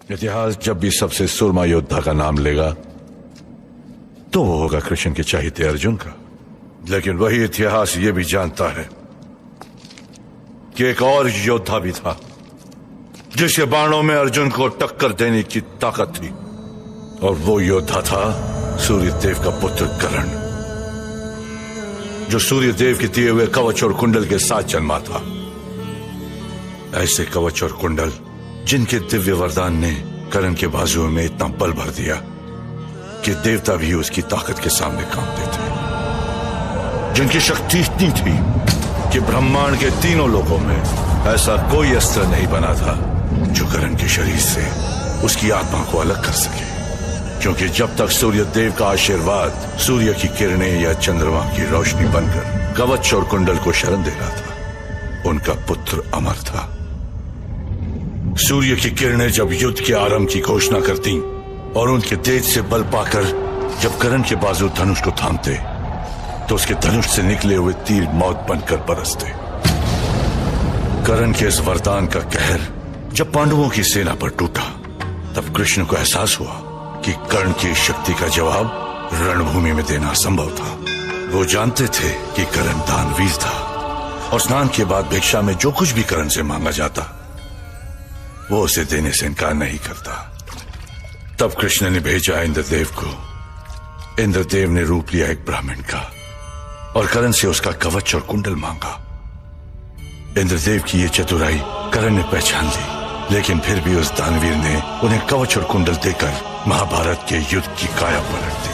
इतिहास जब भी सबसे सुरमा योद्धा का नाम लेगा तो वो होगा कृष्ण के चहेते अर्जुन का। लेकिन वही इतिहास ये भी जानता है कि एक और योद्धा भी था जिसके बाणों में अर्जुन को टक्कर देने की ताकत थी, और वो योद्धा था सूर्यदेव का पुत्र कर्ण, जो सूर्यदेव के दिए हुए कवच और कुंडल के साथ जन्मा था। ऐसे कवच और कुंडल जिनके दिव्य वरदान ने कर्ण के बाजुओं में इतना बल भर दिया कि देवता भी उसकी ताकत के सामने कांपते थे, जिनकी शक्ति इतनी थी कि ब्रह्मांड के तीनों लोकों में ऐसा कोई अस्त्र नहीं बना था जो कर्ण के शरीर से उसकी आत्मा को अलग कर सके। क्योंकि जब तक सूर्य देव का आशीर्वाद सूर्य की किरणें या चंद्रमा की रोशनी बनकर कवच और कुंडल को शरण दे रहा था, उनका पुत्र अमर था। सूर्य की किरणें जब युद्ध के आरंभ की घोषणा करती और उनके तेज से बल पाकर जब कर्ण के बाजू धनुष को थामते तो उसके धनुष से निकले हुए तीर मौत बनकर बरसते। कर्ण के इस वरदान का कहर जब पांडवों की सेना पर टूटा तब कृष्ण को एहसास हुआ कि कर्ण की शक्ति का जवाब रणभूमि में देना असंभव था। वो जानते थे कि कर्ण दानवीर था और स्नान के बाद भिक्षा में जो कुछ भी कर्ण से मांगा जाता वो उसे देने से इनकार नहीं करता। तब कृष्ण ने भेजा इंद्रदेव को। इंद्रदेव ने रूप लिया एक ब्राह्मण का और कर्ण से उसका कवच और कुंडल मांगा। इंद्रदेव की ये चतुराई कर्ण ने पहचान ली, लेकिन फिर भी उस दानवीर ने उन्हें कवच और कुंडल देकर महाभारत के युद्ध की काया पलट दी।